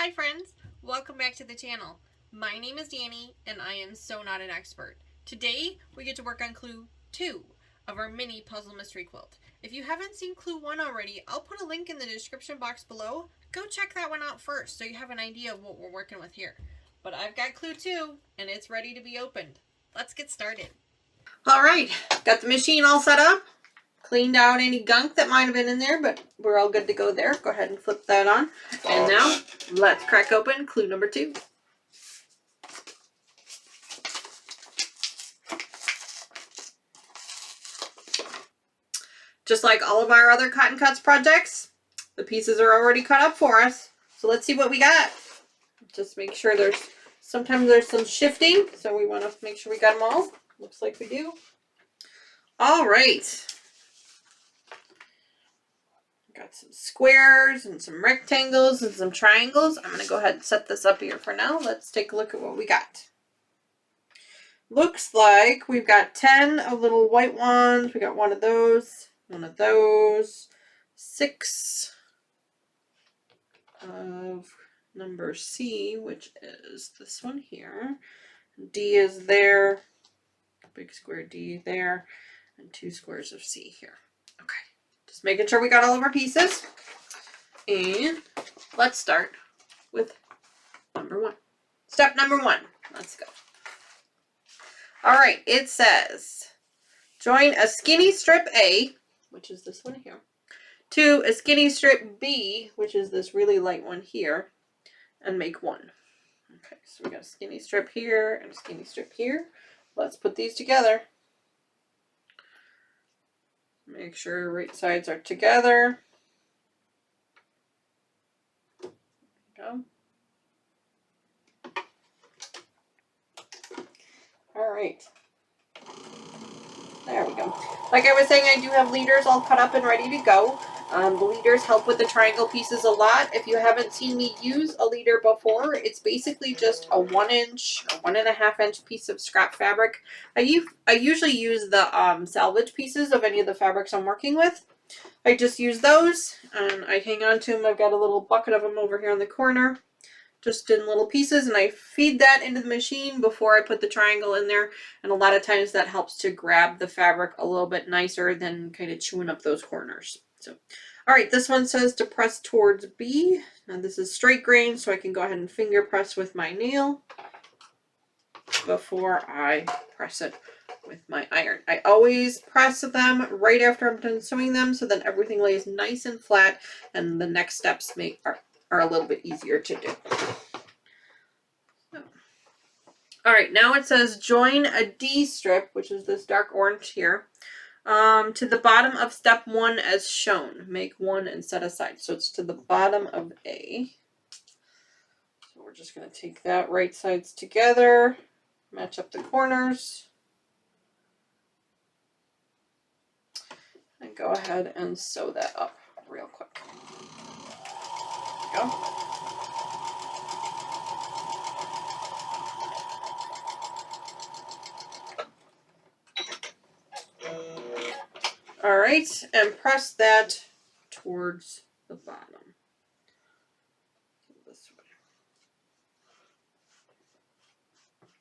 Hi friends, welcome back to the channel. My name is Danny and I am so not an expert. Today we get to work on clue 2 of our mini puzzle mystery quilt. If you haven't seen clue 1 already, I'll put a link in the description box below. Go check that one out first so you have an idea of what we're working with here. But I've got clue 2 and it's ready to be opened. Let's get started. Alright, got the machine all set up. Cleaned out any gunk that might have been in there, but we're all good to go there. Go ahead and flip that on. And now, let's crack open clue number 2. Just like all of our other cotton cuts projects, the pieces are already cut up for us. So let's see what we got. Just make sure sometimes there's some shifting, so we want to make sure we got them all. Looks like we do. All right. Got some squares and some rectangles and some triangles. I'm going to go ahead and set this up here for now. Let's take a look at what we got. Looks like we've got 10 of little white ones. We got one of those, 6 of number C, which is this one here. D is there, big square D there, and 2 squares of C here. Okay. Just making sure we got all of our pieces. And let's start with number 1. Step number 1. Let's go. All right, it says, join a skinny strip A, which is this one here, to a skinny strip B, which is this really light one here, and make 1. Okay, so we got a skinny strip here and a skinny strip here. Let's put these together. Make sure right sides are together. There we go. All right. There we go. Like I was saying, I do have leaders all cut up and ready to go. The leaders help with the triangle pieces a lot. If you haven't seen me use a leader before, it's basically just a 1-inch or 1.5 inch piece of scrap fabric. I usually use the salvage pieces of any of the fabrics I'm working with. I just use those and I hang on to them. I've got a little bucket of them over here in the corner, just in little pieces, and I feed that into the machine before I put the triangle in there. And a lot of times that helps to grab the fabric a little bit nicer than kind of chewing up those corners. So, all right, this one says to press towards B. Now this is straight grain, so I can go ahead and finger press with my nail before I press it with my iron. I always press them right after I'm done sewing them, so then everything lays nice and flat, and the next steps are a little bit easier to do. So. All right, now it says join a D strip, which is this dark orange here, to the bottom of step 1 as shown. Make 1 and set aside. So it's to the bottom of A. So we're just going to take that right sides together, match up the corners, and go ahead and sew that up real quick. There we go. All right, and press that towards the bottom. This way.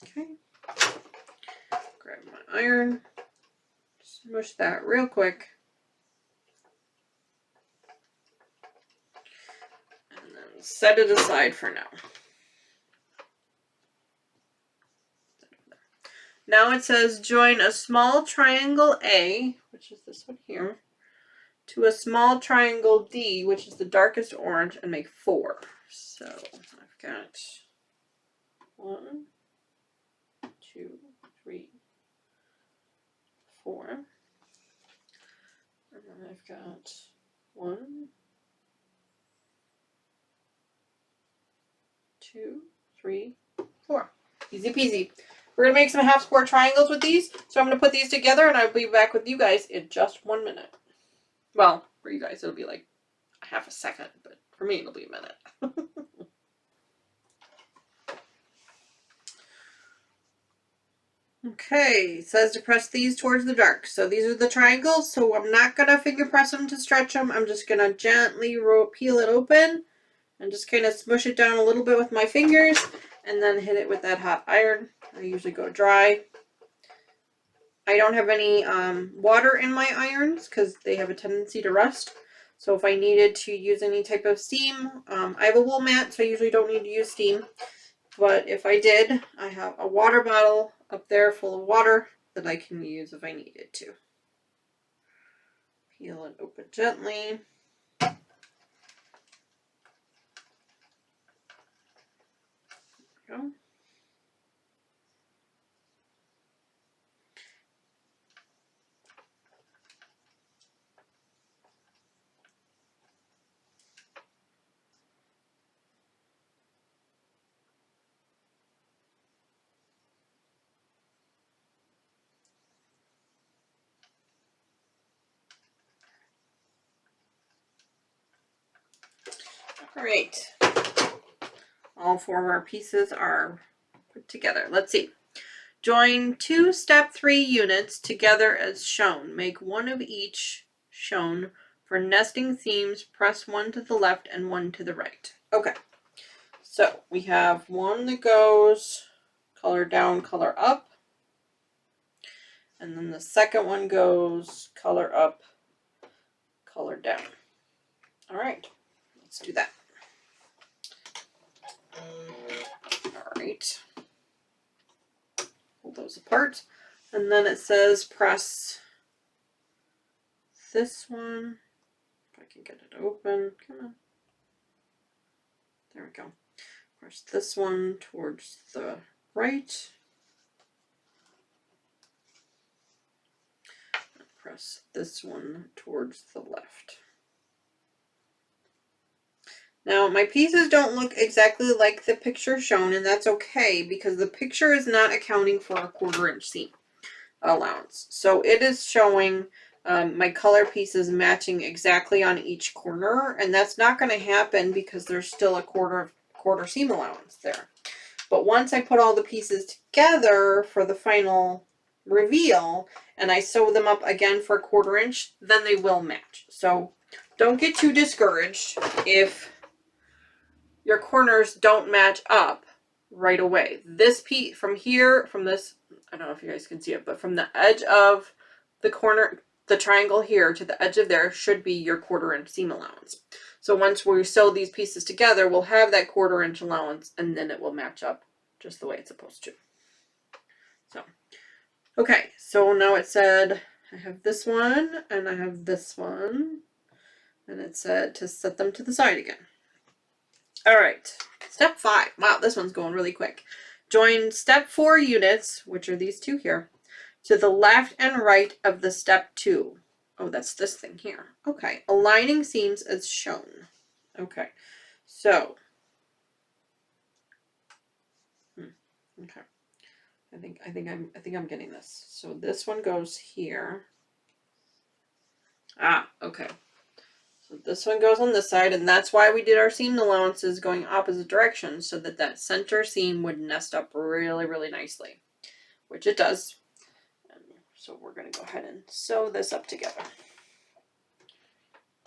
Okay. Grab my iron, smush that real quick. And then set it aside for now. Now it says join a small triangle A, which is this one here, to a small triangle D, which is the darkest orange, and make 4. So I've got 1, 2, 3, 4. And then I've got 1, 2, 3, 4. Easy peasy. We're going to make some half square triangles with these. So I'm going to put these together and I'll be back with you guys in just 1 minute. Well, for you guys it'll be like a half a second, but for me it'll be a minute. Okay, it says to press these towards the dark. So these are the triangles, so I'm not going to finger press them to stretch them. I'm just going to gently peel it open and just kind of smush it down a little bit with my fingers and then hit it with that hot iron. I usually go dry. I don't have any water in my irons because they have a tendency to rust. So if I needed to use any type of steam, I have a wool mat, so I usually don't need to use steam. But if I did, I have a water bottle up there full of water that I can use if I needed to. Peel it open gently. There we go. All right. All 4 of our pieces are put together. Let's see. Join 2 step 3 units together as shown. Make one of each shown. For nesting seams, press one to the left and one to the right. Okay. So we have one that goes color down, color up. And then the second one goes color up, color down. All right. Let's do that. All right. Pull those apart. And then it says press this one. If I can get it open. Come on. There we go. Press this one towards the right. And press this one towards the left. Now, my pieces don't look exactly like the picture shown, and that's okay because the picture is not accounting for a 1/4 inch seam allowance. So it is showing my color pieces matching exactly on each corner, and that's not going to happen because there's still a quarter seam allowance there. But once I put all the pieces together for the final reveal, and I sew them up again for a 1/4 inch, then they will match. So don't get too discouraged if your corners don't match up right away. This piece from here, from this, I don't know if you guys can see it, but from the edge of the corner, the triangle here to the edge of there should be your 1/4 inch seam allowance. So once we sew these pieces together, we'll have that 1/4 inch allowance and then it will match up just the way it's supposed to. So, okay, so now it said I have this one and I have this one, and it said to set them to the side again. All right, step 5. Wow, this one's going really quick. Join step 4 units, which are these 2 here, to the left and right of the step 2. Oh, that's this thing here. Okay, aligning seams as shown. Okay, so, okay, I think I'm getting this. So this one goes here. Ah, okay. So this one goes on this side, and that's why we did our seam allowances going opposite directions, so that that center seam would nest up really, really nicely, which it does. And so we're going to go ahead and sew this up together.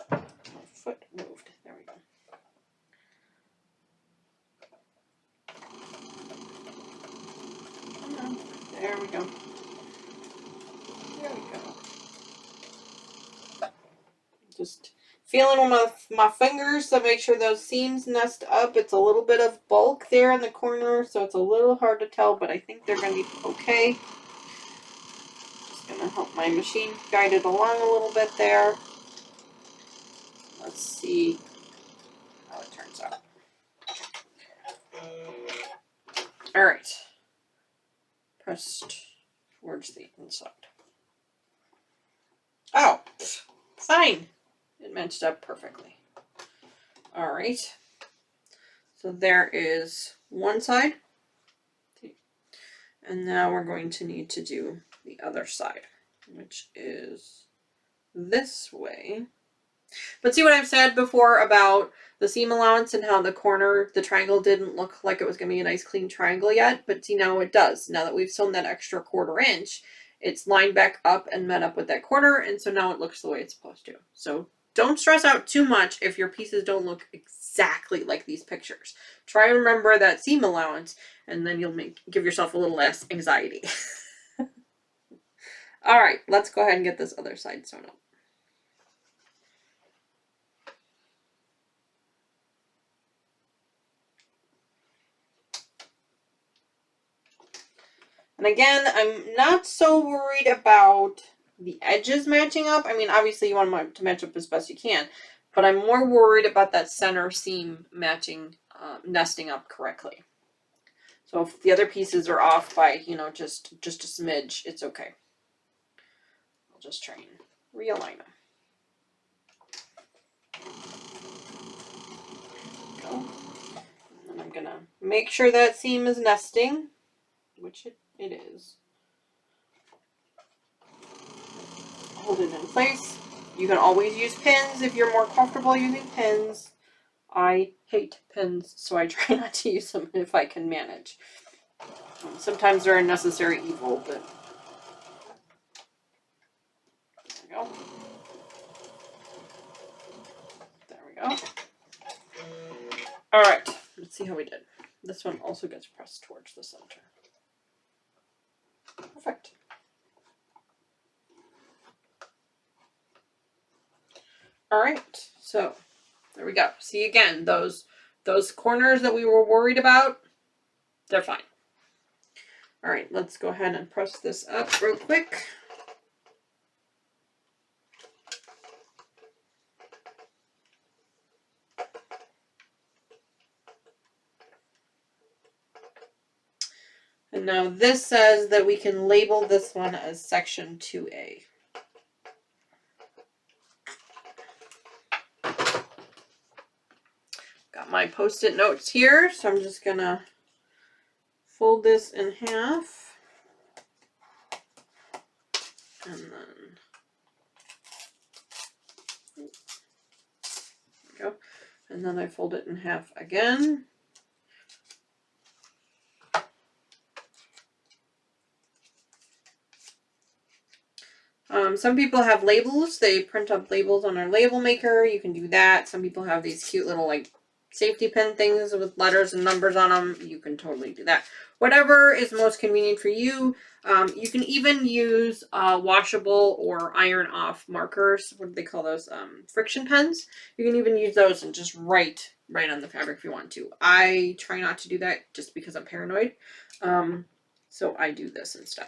My foot moved. There we go. There we go. There we go. Just feeling with my fingers to make sure those seams nest up. It's a little bit of bulk there in the corner, so it's a little hard to tell, but I think they're going to be okay. Just going to help my machine guide it along a little bit there. Let's see how it turns out. All right. Pressed towards the inside. Oh, fine. It matched up perfectly. All right. So there is one side. And now we're going to need to do the other side, which is this way. But see what I've said before about the seam allowance and how the corner, the triangle didn't look like it was going to be a nice clean triangle yet, but see now it does. Now that we've sewn that extra 1/4 inch, it's lined back up and met up with that corner, and so now it looks the way it's supposed to. So don't stress out too much if your pieces don't look exactly like these pictures. Try and remember that seam allowance, and then you'll give yourself a little less anxiety. All right, let's go ahead and get this other side sewn up. And again, I'm not so worried about the edges matching up. I mean, obviously you want them to match up as best you can, but I'm more worried about that center seam matching, nesting up correctly. So if the other pieces are off by, you know, just a smidge, it's okay. I'll just try and realign them. Go. And I'm gonna make sure that seam is nesting, which it is. Hold it in place. You can always use pins if you're more comfortable using pins. I hate pins, so I try not to use them if I can manage. Sometimes they're a necessary evil, but there we go. There we go. All right, let's see how we did. This one also gets pressed towards the center. Perfect. All right, so there we go. See, again, those corners that we were worried about, they're fine. All right, let's go ahead and press this up real quick. And now this says that we can label this one as section 2A. Got my post-it notes here, so I'm just gonna fold this in half. And then, there we go. And then I fold it in half again. Some people have labels. They print up labels on our label maker. You can do that. Some people have these cute little like safety pin things with letters and numbers on them. You can totally do that. Whatever is most convenient for you. You can even use washable or iron off markers. What do they call those? Friction pens. You can even use those and just write on the fabric if you want to. I try not to do that just because I'm paranoid. So I do this instead.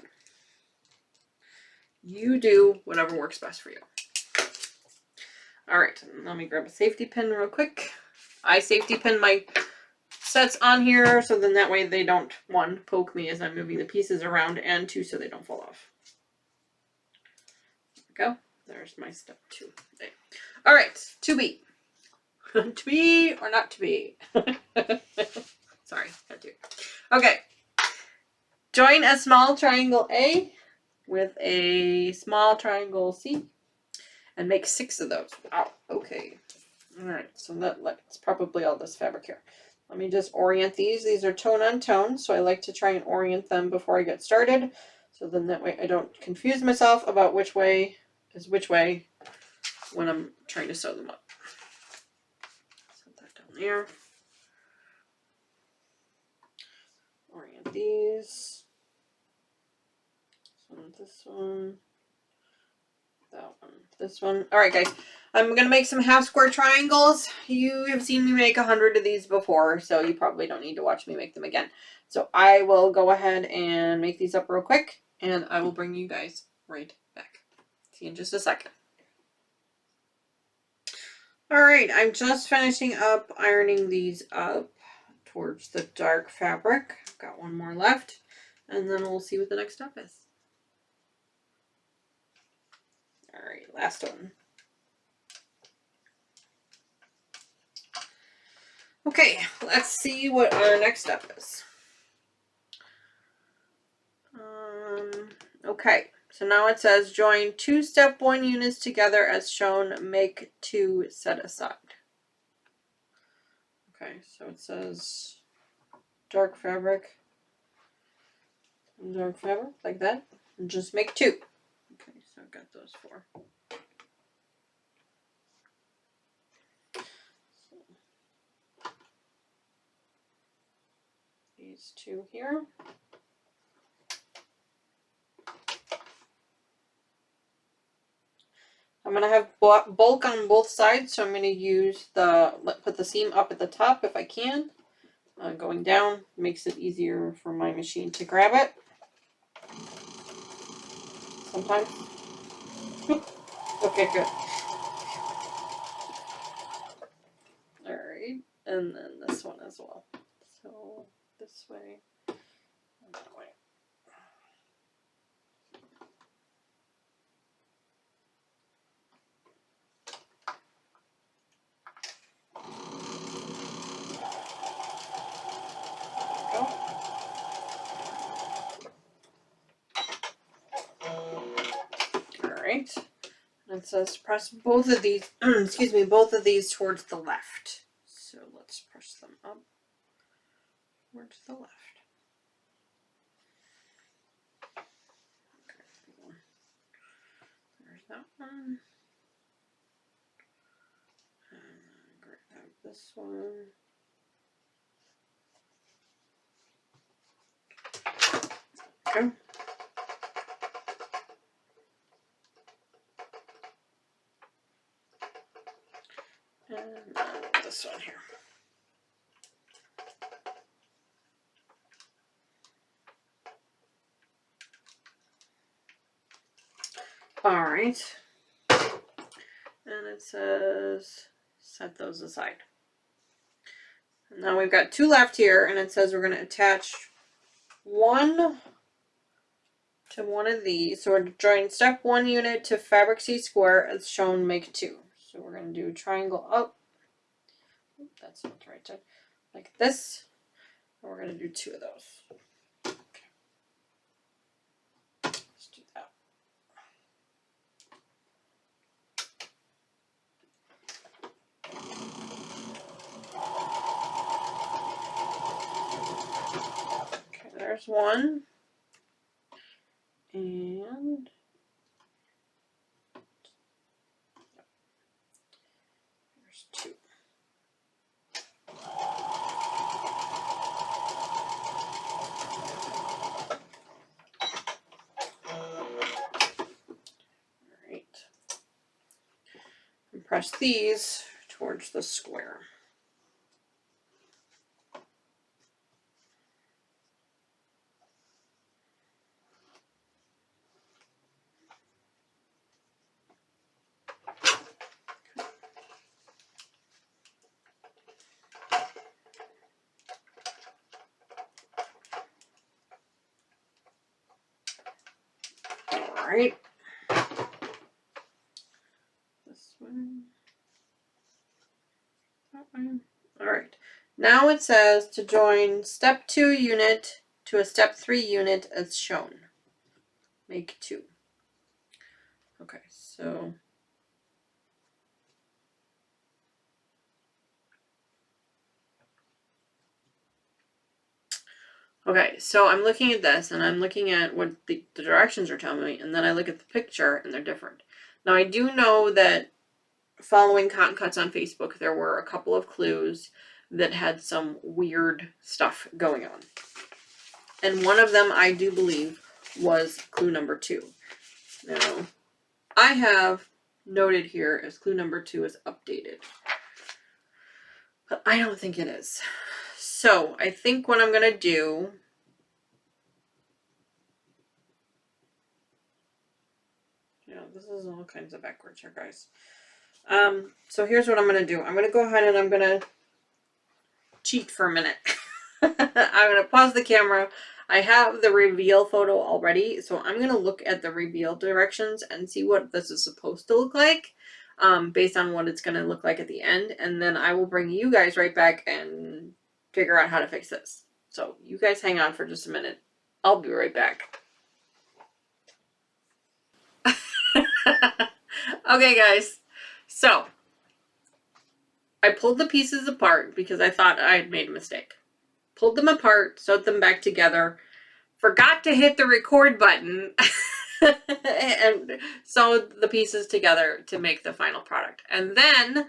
You do whatever works best for you. All right, let me grab a safety pin real quick. I safety pin my sets on here, so then that way they don't, one, poke me as I'm moving the pieces around, and two, so they don't fall off. There we go. There's my step 2. There. All right, 2B. To be or not to be? Sorry, had to. Okay. Join a small triangle A with a small triangle C and make 6 of those. Wow, okay. All right, so that's probably all this fabric here. Let me just orient these. These are tone on tone, so I like to try and orient them before I get started. So then that way I don't confuse myself about which way is which way when I'm trying to sew them up. Set that down there. Orient these. This one, that one, this one. All right, guys, I'm gonna make some half square triangles. You have seen me make 100 of these before, so you probably don't need to watch me make them again. So I will go ahead and make these up real quick, and I will bring you guys right back. See you in just a second. All right, I'm just finishing up ironing these up towards the dark fabric. I've got one more left, and then we'll see what the next step is. All right, last one. Okay, let's see what our next step is. Okay, so now it says join 2 step 1 units together as shown, make 2 set aside. Okay, so it says dark fabric, like that, and just make 2. Okay, so I've got those 4. these two here. I'm going to have bulk on both sides, so I'm going to use put the seam up at the top if I can. Going down makes it easier for my machine to grab it. Sometimes. Okay, good. Alright, and then this one as well. So, this way and that way. Alright. And it says press both of these, excuse me, both of these towards the left. So let's press them up towards the left. Okay. There's that one. And grab this one. Okay. And this one here. All right. And it says set those aside. And now we've got two left here, and it says we're going to attach one to one of these. So we're drawing step 1 unit to fabric C square as shown, make 2. So we're going to do triangle up. That's not the right side. Like this. And we're going to do 2 of those. Okay. Let's do that. Okay, there's one. And there's 2. Alright. And press these towards the square. Alright. This one. That one. Alright. Now it says to join step 2 unit to a step 3 unit as shown. Make 2. Okay, so okay, so I'm looking at this, and I'm looking at what the directions are telling me, and then I look at the picture, and they're different. Now, I do know that following Cotton Cuts on Facebook, there were a couple of clues that had some weird stuff going on. And one of them, I do believe, was clue number 2. Now, I have noted here as clue number 2 is updated. But I don't think it is. So, I think what I'm going to do this is all kinds of backwards here, guys. So here's what I'm going to do. I'm going to go ahead and I'm going to cheat for a minute. I'm going to pause the camera. I have the reveal photo already, so I'm going to look at the reveal directions and see what this is supposed to look like, based on what it's going to look like at the end, and then I will bring you guys right back and figure out how to fix this. So you guys hang on for just a minute. I'll be right back. Okay, guys, so I pulled the pieces apart because I thought I had made a mistake. Pulled them apart, sewed them back together, forgot to hit the record button, and sewed the pieces together to make the final product. And then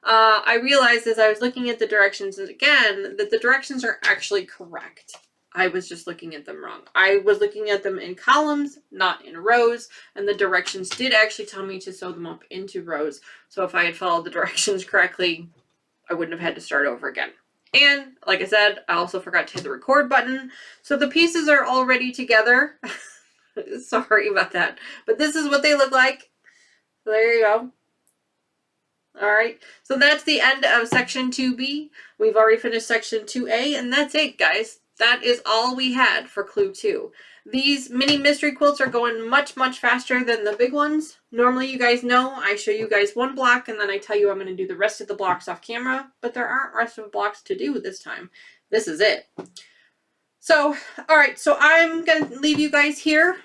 I realized as I was looking at the directions again that the directions are actually correct. I was just looking at them wrong. I was looking at them in columns, not in rows, and the directions did actually tell me to sew them up into rows. So if I had followed the directions correctly, I wouldn't have had to start over again. And like I said, I also forgot to hit the record button. So the pieces are all ready together. Sorry about that. But this is what they look like. So there you go. All right. So that's the end of section 2B. We've already finished section 2A, and that's it, guys. That is all we had for clue 2. These mini mystery quilts are going much, much faster than the big ones. Normally, you guys know I show you guys one block and then I tell you I'm going to do the rest of the blocks off camera, but there aren't rest of blocks to do this time. This is it. So, all right, so I'm going to leave you guys here.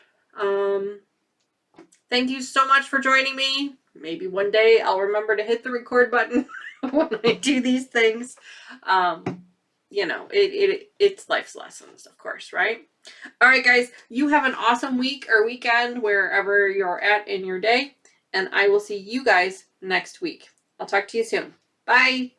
Thank you so much for joining me. Maybe one day I'll remember to hit the record button when I do these things. You know, it's life's lessons, of course, right? All right, guys, you have an awesome week or weekend wherever you're at in your day, and I will see you guys next week. I'll talk to you soon. Bye.